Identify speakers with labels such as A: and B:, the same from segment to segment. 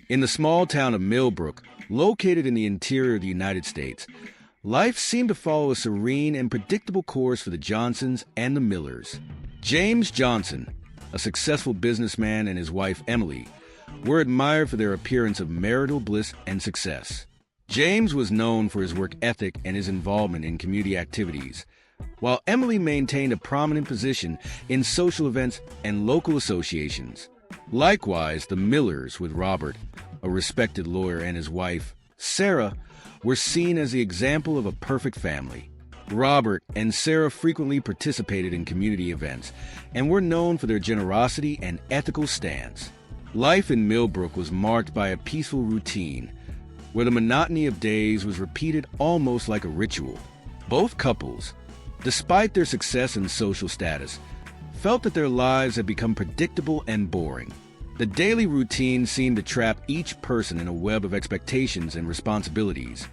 A: In the small town of Millbrook, located in the interior of the United States, life seemed to follow a serene and predictable course for the Johnsons and the Millers. James Johnson, a successful businessman, and his wife Emily were admired for their appearance of marital bliss and success. James was known for his work ethic and his involvement in community activities, while Emily maintained a prominent position in social events and local associations. Likewise, the Millers, with Robert, a respected lawyer, and his wife, Sarah, were seen as the example of a perfect family. Robert and Sarah frequently participated in community events and were known for their generosity and ethical stance. Life in Millbrook was marked by a peaceful routine, where the monotony of days was repeated almost like a ritual. Both couples, despite their success and social status, felt that their lives had become predictable and boring. The daily routine seemed to trap each person in a web of expectations and responsibilities,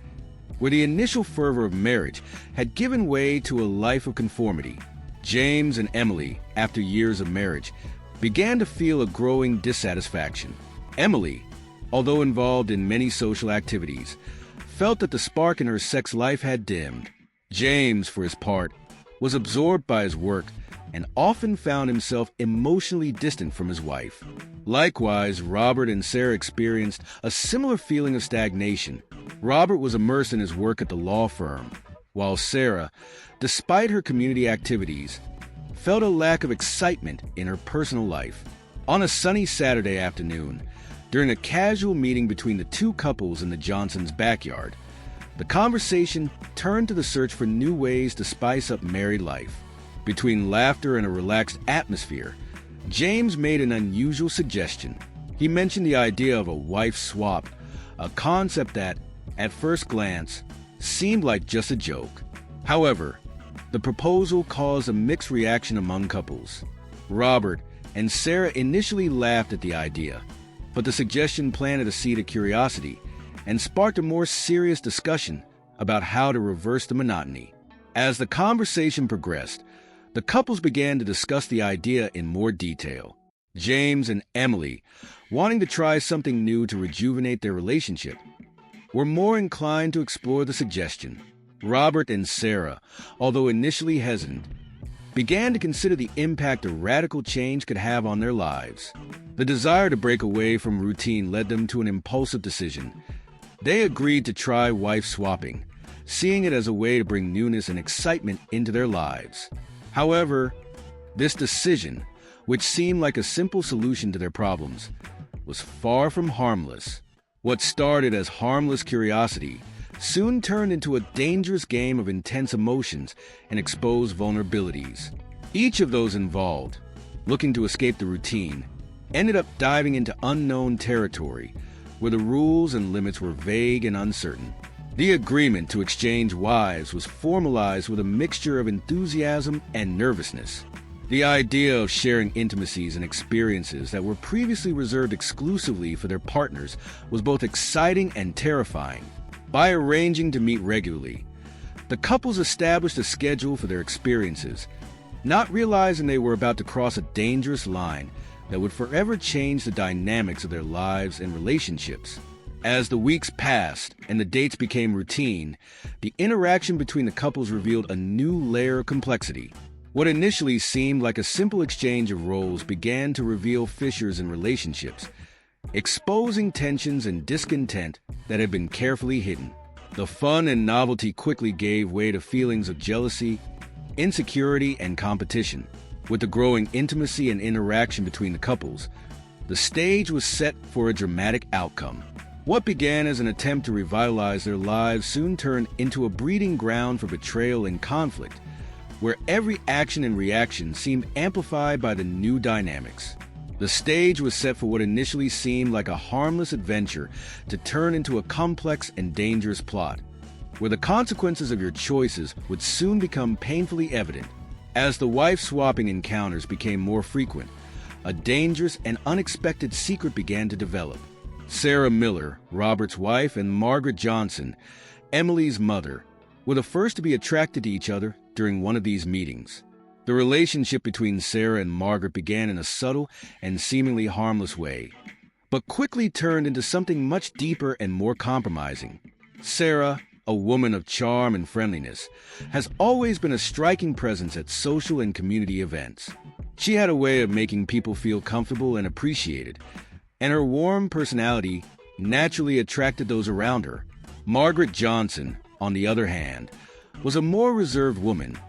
A: where the initial fervor of marriage had given way to a life of conformity. James and Emily, after years of marriage, began to feel a growing dissatisfaction. Emily, although involved in many social activities, felt that the spark in her sex life had dimmed. James, for his part, was absorbed by his work and often found himself emotionally distant from his wife. Likewise, Robert and Sarah experienced a similar feeling of stagnation. Robert was immersed in his work at the law firm, while Sarah, despite her community activities, felt a lack of excitement in her personal life. On a sunny Saturday afternoon, during a casual meeting between the two couples in the Johnsons' backyard, the conversation turned to the search for new ways to spice up married life. Between laughter and a relaxed atmosphere, James made an unusual suggestion. He mentioned the idea of a wife swap, a concept that, at first glance, seemed like just a joke. However, the proposal caused a mixed reaction among couples. Robert and Sarah initially laughed at the idea, but the suggestion planted a seed of curiosity and sparked a more serious discussion about how to reverse the monotony. As the conversation progressed, the couples began to discuss the idea in more detail. James and Emily, wanting to try something new to rejuvenate their relationship, were more inclined to explore the suggestion. Robert and Sarah, although initially hesitant, began to consider the impact a radical change could have on their lives. The desire to break away from routine led them to an impulsive decision. They agreed to try wife swapping, seeing it as a way to bring newness and excitement into their lives. However, this decision, which seemed like a simple solution to their problems, was far from harmless. What started as harmless curiosity soon turned into a dangerous game of intense emotions and exposed vulnerabilities. Each of those involved, looking to escape the routine, ended up diving into unknown territory where the rules and limits were vague and uncertain. The agreement to exchange wives was formalized with a mixture of enthusiasm and nervousness. The idea of sharing intimacies and experiences that were previously reserved exclusively for their partners was both exciting and terrifying. By arranging to meet regularly, the couples established a schedule for their experiences, not realizing they were about to cross a dangerous line that would forever change the dynamics of their lives and relationships. As the weeks passed and the dates became routine, the interaction between the couples revealed a new layer of complexity. What initially seemed like a simple exchange of roles began to reveal fissures in relationships, exposing tensions and discontent that had been carefully hidden. The fun and novelty quickly gave way to feelings of jealousy, insecurity, and competition. With the growing intimacy and interaction between the couples, the stage was set for a dramatic outcome. What began as an attempt to revitalize their lives soon turned into a breeding ground for betrayal and conflict, where every action and reaction seemed amplified by the new dynamics. The stage was set for what initially seemed like a harmless adventure to turn into a complex and dangerous plot, where the consequences of your choices would soon become painfully evident. As the wife-swapping encounters became more frequent, a dangerous and unexpected secret began to develop. Sarah Miller, Robert's wife, and Margaret Johnson, Emily's mother, were the first to be attracted to each other during one of these meetings. The relationship between Sarah and Margaret began in a subtle and seemingly harmless way, but quickly turned into something much deeper and more compromising. Sarah, a woman of charm and friendliness, has always been a striking presence at social and community events. She had a way of making people feel comfortable and appreciated, and her warm personality naturally attracted those around her. Margaret Johnson, on the other hand, was a more reserved woman,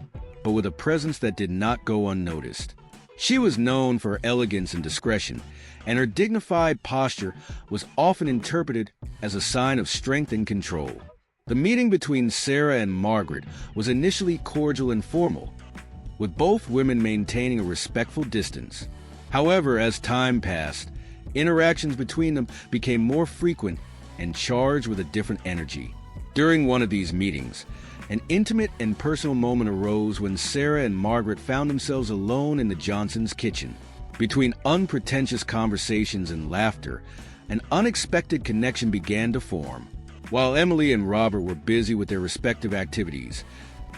A: but with a presence that did not go unnoticed. She was known for her elegance and discretion, and her dignified posture was often interpreted as a sign of strength and control. The meeting between Sarah and Margaret was initially cordial and formal, with both women maintaining a respectful distance. However, as time passed, interactions between them became more frequent and charged with a different energy. During one of these meetings, an intimate and personal moment arose when Sarah and Margaret found themselves alone in the Johnsons' kitchen. Between unpretentious conversations and laughter, an unexpected connection began to form. While Emily and Robert were busy with their respective activities,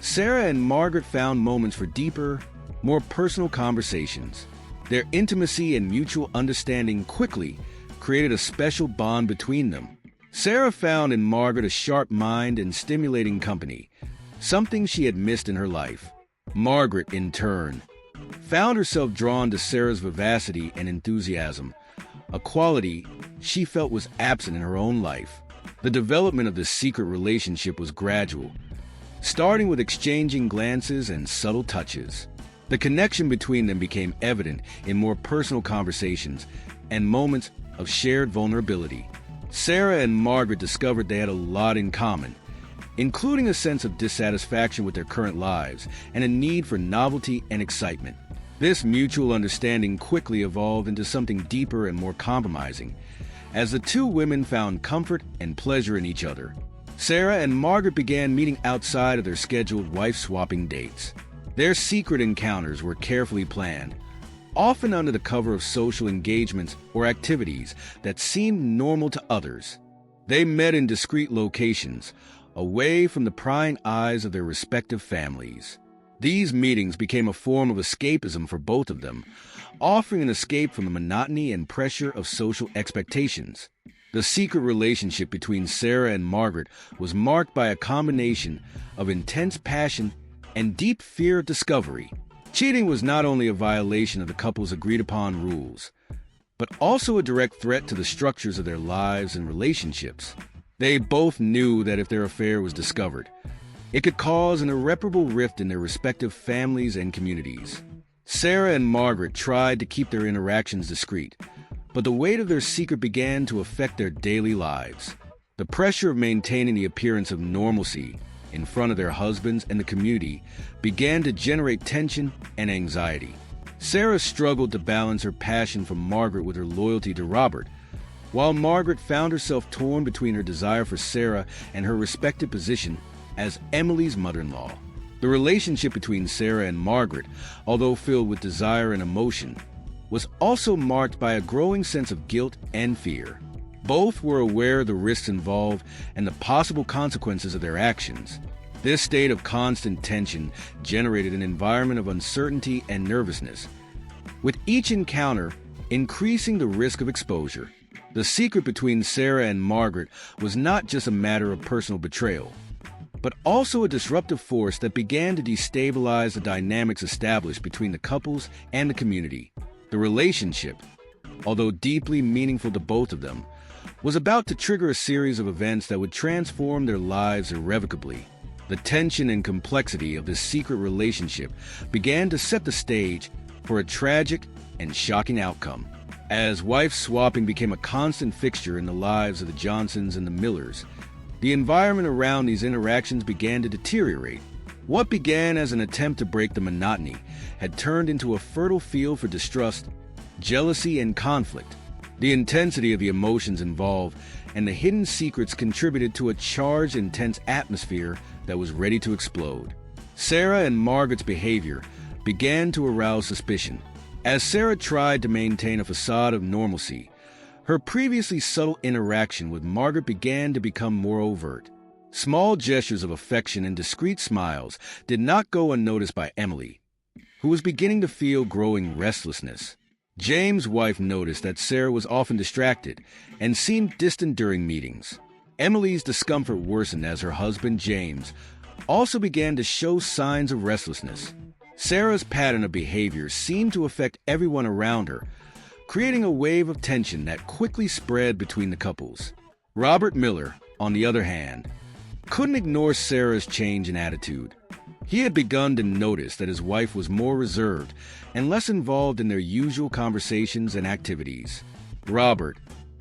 A: Sarah and Margaret found moments for deeper, more personal conversations. Their intimacy and mutual understanding quickly created a special bond between them. Sarah found in Margaret a sharp mind and stimulating company, something she had missed in her life. Margaret, in turn, found herself drawn to Sarah's vivacity and enthusiasm, a quality she felt was absent in her own life. The development of this secret relationship was gradual, starting with exchanging glances and subtle touches. The connection between them became evident in more personal conversations and moments of shared vulnerability. Sarah and Margaret discovered they had a lot in common, including a sense of dissatisfaction with their current lives and a need for novelty and excitement. This mutual understanding quickly evolved into something deeper and more compromising, as the two women found comfort and pleasure in each other. Sarah and Margaret began meeting outside of their scheduled wife-swapping dates. Their secret encounters were carefully planned, often under the cover of social engagements or activities that seemed normal to others. They met in discreet locations, away from the prying eyes of their respective families. These meetings became a form of escapism for both of them, offering an escape from the monotony and pressure of social expectations. The secret relationship between Sarah and Margaret was marked by a combination of intense passion and deep fear of discovery. Cheating was not only a violation of the couple's agreed-upon rules, but also a direct threat to the structures of their lives and relationships. They both knew that if their affair was discovered, it could cause an irreparable rift in their respective families and communities. Sarah and Margaret tried to keep their interactions discreet, but the weight of their secret began to affect their daily lives. The pressure of maintaining the appearance of normalcy in front of their husbands and the community began to generate tension and anxiety. Sarah struggled to balance her passion for Margaret with her loyalty to Robert, while Margaret found herself torn between her desire for Sarah and her respected position as Emily's mother-in-law. The relationship between Sarah and Margaret, although filled with desire and emotion, was also marked by a growing sense of guilt and fear. Both were aware of the risks involved and the possible consequences of their actions. This state of constant tension generated an environment of uncertainty and nervousness, with each encounter increasing the risk of exposure. The secret between Sarah and Margaret was not just a matter of personal betrayal, but also a disruptive force that began to destabilize the dynamics established between the couples and the community. The relationship, although deeply meaningful to both of them, was about to trigger a series of events that would transform their lives irrevocably. The tension and complexity of this secret relationship began to set the stage for a tragic and shocking outcome. As wife-swapping became a constant fixture in the lives of the Johnsons and the Millers, the environment around these interactions began to deteriorate. What began as an attempt to break the monotony had turned into a fertile field for distrust, jealousy, and conflict. The intensity of the emotions involved and the hidden secrets contributed to a charged, intense atmosphere that was ready to explode. Sarah and Margaret's behavior began to arouse suspicion. As Sarah tried to maintain a facade of normalcy, her previously subtle interaction with Margaret began to become more overt. Small gestures of affection and discreet smiles did not go unnoticed by Emily, who was beginning to feel growing restlessness. James' wife noticed that Sarah was often distracted and seemed distant during meetings. Emily's discomfort worsened as her husband, James, also began to show signs of restlessness. Sarah's pattern of behavior seemed to affect everyone around her, creating a wave of tension that quickly spread between the couples. Robert Miller, on the other hand, couldn't ignore Sarah's change in attitude. He had begun to notice that his wife was more reserved and less involved in their usual conversations and activities. Robert,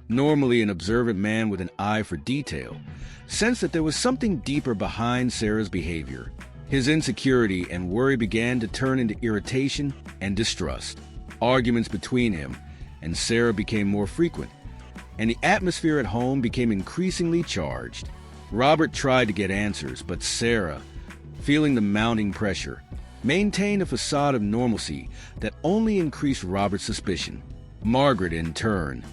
A: normally an observant man with an eye for detail, sensed that there was something deeper behind Sarah's behavior. His insecurity and worry began to turn into irritation and distrust. Arguments between him and Sarah became more frequent, and the atmosphere at home became increasingly charged. Robert tried to get answers, but Sarah, feeling the mounting pressure, maintained a facade of normalcy that only increased Robert's suspicion. Margaret, in turn,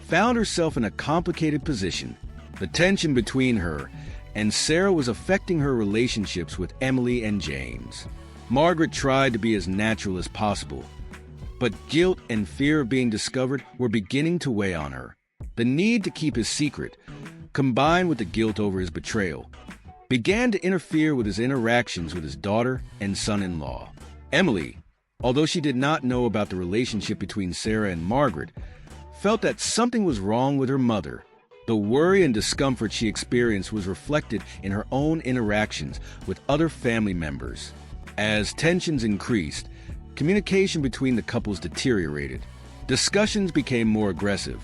A: found herself in a complicated position. The tension between her and Sarah was affecting her relationships with Emily and James. Margaret tried to be as natural as possible, but guilt and fear of being discovered were beginning to weigh on her. The need to keep his secret, combined with the guilt over his betrayal, began to interfere with his interactions with his daughter and son-in-law. Emily, although she did not know about the relationship between Sarah and Margaret, felt that something was wrong with her mother. The worry and discomfort she experienced was reflected in her own interactions with other family members. As tensions increased, communication between the couples deteriorated. Discussions became more aggressive,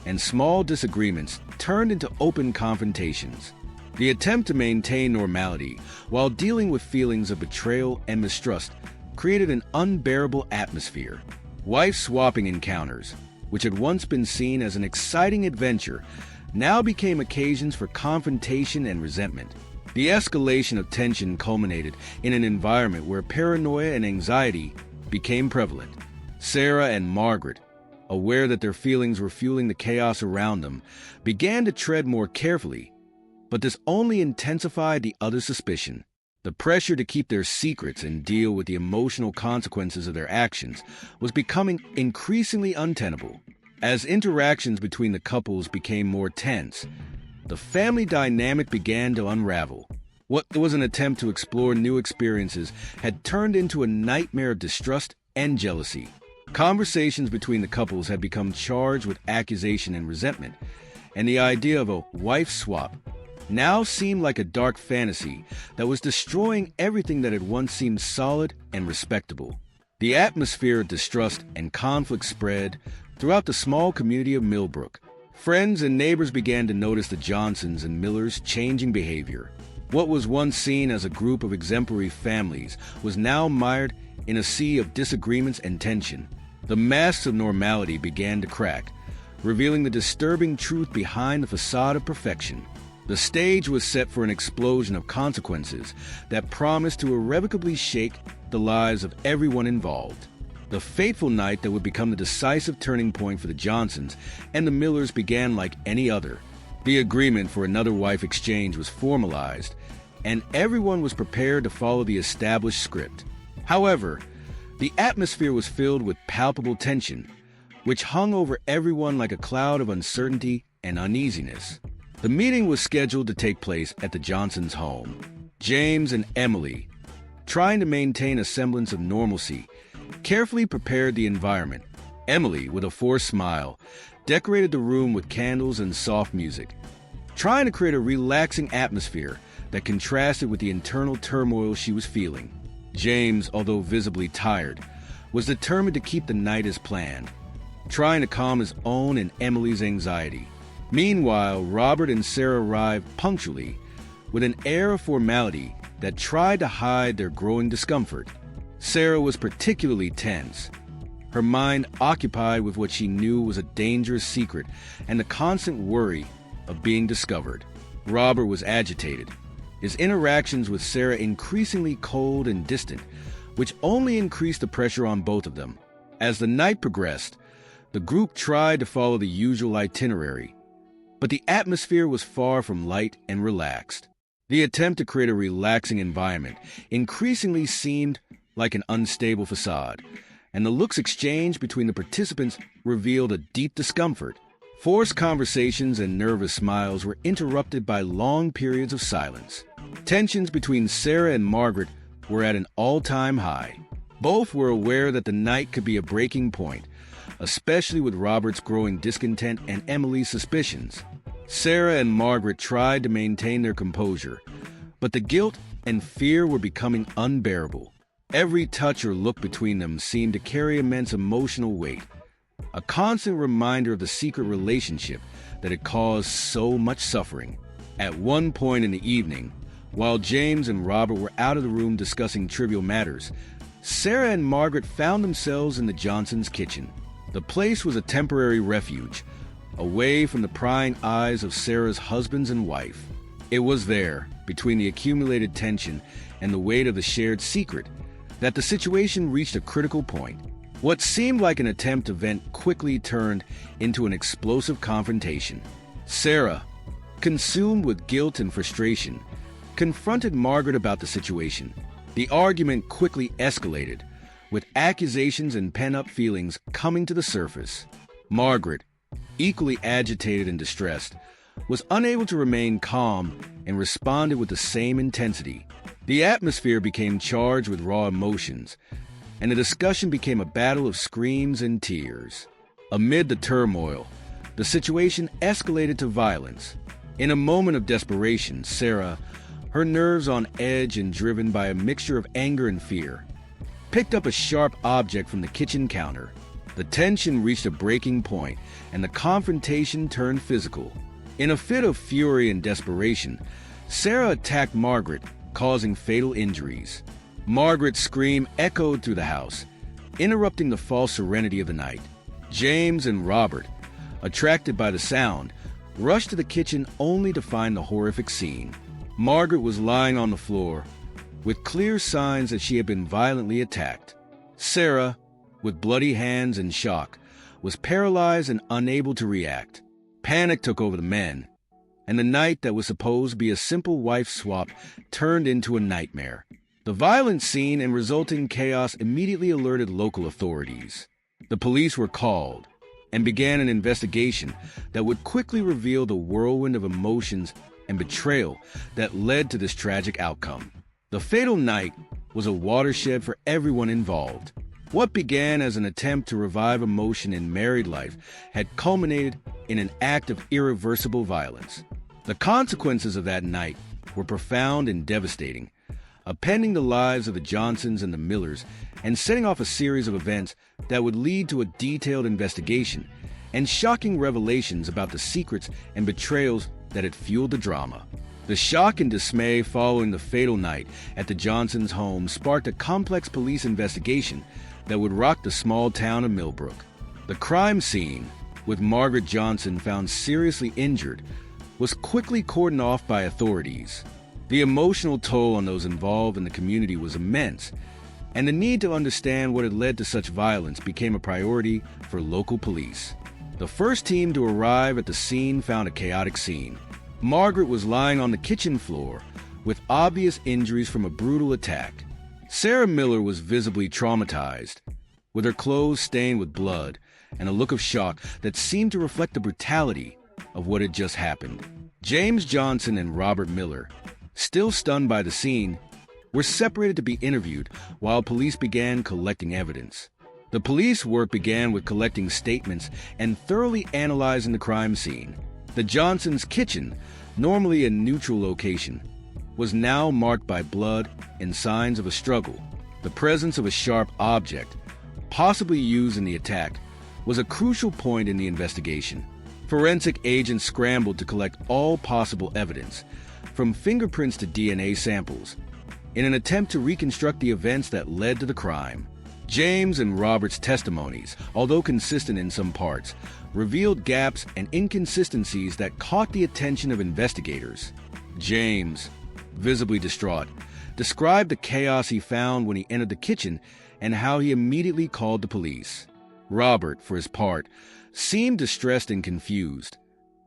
A: and small disagreements turned into open confrontations. The attempt to maintain normality while dealing with feelings of betrayal and mistrust created an unbearable atmosphere. Wife-swapping encounters, which had once been seen as an exciting adventure, now became occasions for confrontation and resentment. The escalation of tension culminated in an environment where paranoia and anxiety became prevalent. Sarah and Margaret, aware that their feelings were fueling the chaos around them, began to tread more carefully, but this only intensified the other's suspicion. The pressure to keep their secrets and deal with the emotional consequences of their actions was becoming increasingly untenable. As interactions between the couples became more tense, the family dynamic began to unravel. What was an attempt to explore new experiences had turned into a nightmare of distrust and jealousy. Conversations between the couples had become charged with accusation and resentment, and the idea of a wife swap now seemed like a dark fantasy that was destroying everything that had once seemed solid and respectable. The atmosphere of distrust and conflict spread throughout the small community of Millbrook. Friends and neighbors began to notice the Johnsons and Millers' changing behavior. What was once seen as a group of exemplary families was now mired in a sea of disagreements and tension. The masks of normality began to crack, revealing the disturbing truth behind the facade of perfection. The stage was set for an explosion of consequences that promised to irrevocably shake the lives of everyone involved. The fateful night that would become the decisive turning point for the Johnsons and the Millers began like any other. The agreement for another wife exchange was formalized, and everyone was prepared to follow the established script. However, the atmosphere was filled with palpable tension, which hung over everyone like a cloud of uncertainty and uneasiness. The meeting was scheduled to take place at the Johnsons' home. James and Emily, trying to maintain a semblance of normalcy, carefully prepared the environment. Emily, with a forced smile, decorated the room with candles and soft music, trying to create a relaxing atmosphere that contrasted with the internal turmoil she was feeling. James, although visibly tired, was determined to keep the night as planned, trying to calm his own and Emily's anxiety. Meanwhile, Robert and Sarah arrived punctually, with an air of formality that tried to hide their growing discomfort. Sarah was particularly tense, her mind occupied with what she knew was a dangerous secret and the constant worry of being discovered. Robert was agitated, his interactions with Sarah increasingly cold and distant, which only increased the pressure on both of them. As the night progressed, the group tried to follow the usual itinerary, but the atmosphere was far from light and relaxed. The attempt to create a relaxing environment increasingly seemed like an unstable facade, and the looks exchanged between the participants revealed a deep discomfort. Forced conversations and nervous smiles were interrupted by long periods of silence. Tensions between Sarah and Margaret were at an all-time high. Both were aware that the night could be a breaking point, especially with Robert's growing discontent and Emily's suspicions. Sarah and Margaret tried to maintain their composure, but the guilt and fear were becoming unbearable. Every touch or look between them seemed to carry immense emotional weight, a constant reminder of the secret relationship that had caused so much suffering. At one point in the evening, while James and Robert were out of the room discussing trivial matters, Sarah and Margaret found themselves in the Johnsons' kitchen. The place was a temporary refuge, away from the prying eyes of Sarah's husbands and wife. It was there, between the accumulated tension and the weight of the shared secret, that the situation reached a critical point. What seemed like an attempt to vent quickly turned into an explosive confrontation. Sarah, consumed with guilt and frustration, confronted Margaret about the situation. The argument quickly escalated, with accusations and pent-up feelings coming to the surface. Margaret, equally agitated and distressed, was unable to remain calm and responded with the same intensity. The atmosphere became charged with raw emotions, and the discussion became a battle of screams and tears. Amid the turmoil, the situation escalated to violence. In a moment of desperation, Sarah, her nerves on edge and driven by a mixture of anger and fear, picked up a sharp object from the kitchen counter. The tension reached a breaking point, and the confrontation turned physical. In a fit of fury and desperation, Sarah attacked Margaret, causing fatal injuries. Margaret's scream echoed through the house, interrupting the false serenity of the night. James and Robert, attracted by the sound, rushed to the kitchen only to find the horrific scene. Margaret was lying on the floor, with clear signs that she had been violently attacked. Sarah, with bloody hands and shock, was paralyzed and unable to react. Panic took over the men, and the night that was supposed to be a simple wife swap turned into a nightmare. The violent scene and resulting chaos immediately alerted local authorities. The police were called and began an investigation that would quickly reveal the whirlwind of emotions and betrayal that led to this tragic outcome. The fatal night was a watershed for everyone involved. What began as an attempt to revive emotion in married life had culminated in an act of irreversible violence. The consequences of that night were profound and devastating, upending the lives of the Johnsons and the Millers and setting off a series of events that would lead to a detailed investigation and shocking revelations about the secrets and betrayals that had fueled the drama. The shock and dismay following the fatal night at the Johnsons' home sparked a complex police investigation that would rock the small town of Millbrook. The crime scene, with Margaret Johnson found seriously injured, was quickly cordoned off by authorities. The emotional toll on those involved in the community was immense, and the need to understand what had led to such violence became a priority for local police. The first team to arrive at the scene found a chaotic scene. Margaret was lying on the kitchen floor with obvious injuries from a brutal attack. Sarah Miller was visibly traumatized, with her clothes stained with blood and a look of shock that seemed to reflect the brutality of what had just happened. James Johnson and Robert Miller, still stunned by the scene, were separated to be interviewed while police began collecting evidence. The police work began with collecting statements and thoroughly analyzing the crime scene. The Johnsons' kitchen, normally a neutral location, was now marked by blood and signs of a struggle. The presence of a sharp object, possibly used in the attack, was a crucial point in the investigation. Forensic agents scrambled to collect all possible evidence, from fingerprints to DNA samples, in an attempt to reconstruct the events that led to the crime. James and Robert's testimonies, although consistent in some parts, revealed gaps and inconsistencies that caught the attention of investigators. James, visibly distraught, described the chaos he found when he entered the kitchen and how he immediately called the police. Robert, for his part, seemed distressed and confused,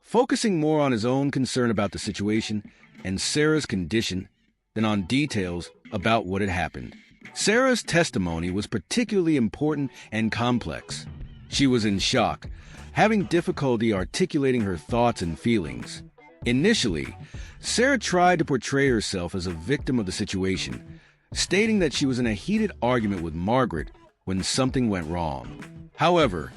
A: focusing more on his own concern about the situation and Sarah's condition than on details about what had happened. Sarah's testimony was particularly important and complex. She was in shock, having difficulty articulating her thoughts and feelings. Initially, Sarah tried to portray herself as a victim of the situation, stating that she was in a heated argument with Margaret when something went wrong. However,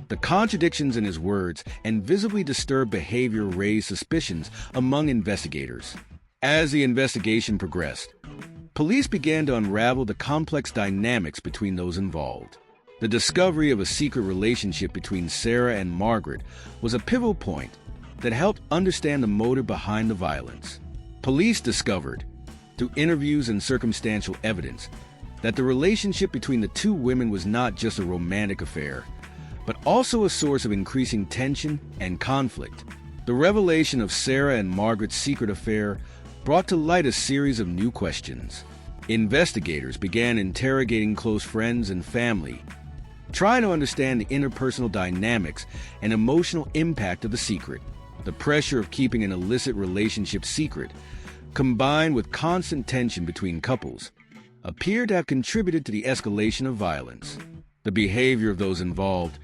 A: the contradictions in his words and visibly disturbed behavior raised suspicions among investigators. As the investigation progressed, police began to unravel the complex dynamics between those involved. The discovery of a secret relationship between Sarah and Margaret was a pivotal point that helped understand the motive behind the violence. Police discovered, through interviews and circumstantial evidence, that the relationship between the two women was not just a romantic affair, but also a source of increasing tension and conflict. The revelation of Sarah and Margaret's secret affair brought to light a series of new questions. Investigators began interrogating close friends and family, trying to understand the interpersonal dynamics and emotional impact of the secret. The pressure of keeping an illicit relationship secret, combined with constant tension between couples, appeared to have contributed to the escalation of violence. The behavior of those involved,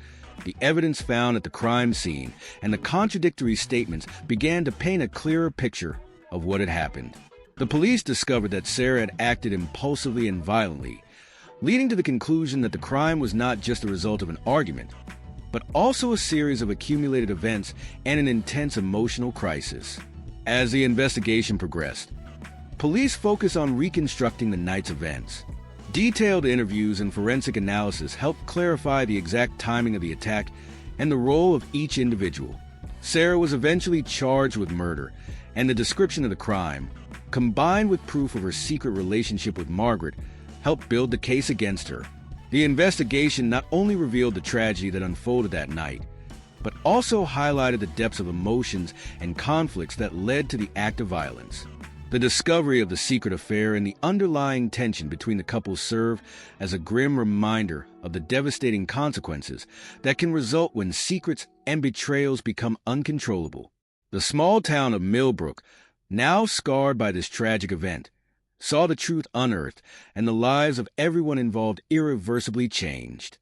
A: the evidence found at the crime scene, and the contradictory statements began to paint a clearer picture of what had happened. The police discovered that Sarah had acted impulsively and violently, leading to the conclusion that the crime was not just the result of an argument, but also a series of accumulated events and an intense emotional crisis. As the investigation progressed, police focused on reconstructing the night's events. Detailed interviews and forensic analysis helped clarify the exact timing of the attack and the role of each individual. Sarah was eventually charged with murder, and the description of the crime, combined with proof of her secret relationship with Margaret, helped build the case against her. The investigation not only revealed the tragedy that unfolded that night, but also highlighted the depths of emotions and conflicts that led to the act of violence. The discovery of the secret affair and the underlying tension between the couple serve as a grim reminder of the devastating consequences that can result when secrets and betrayals become uncontrollable. The small town of Millbrook, now scarred by this tragic event, saw the truth unearthed and the lives of everyone involved irreversibly changed.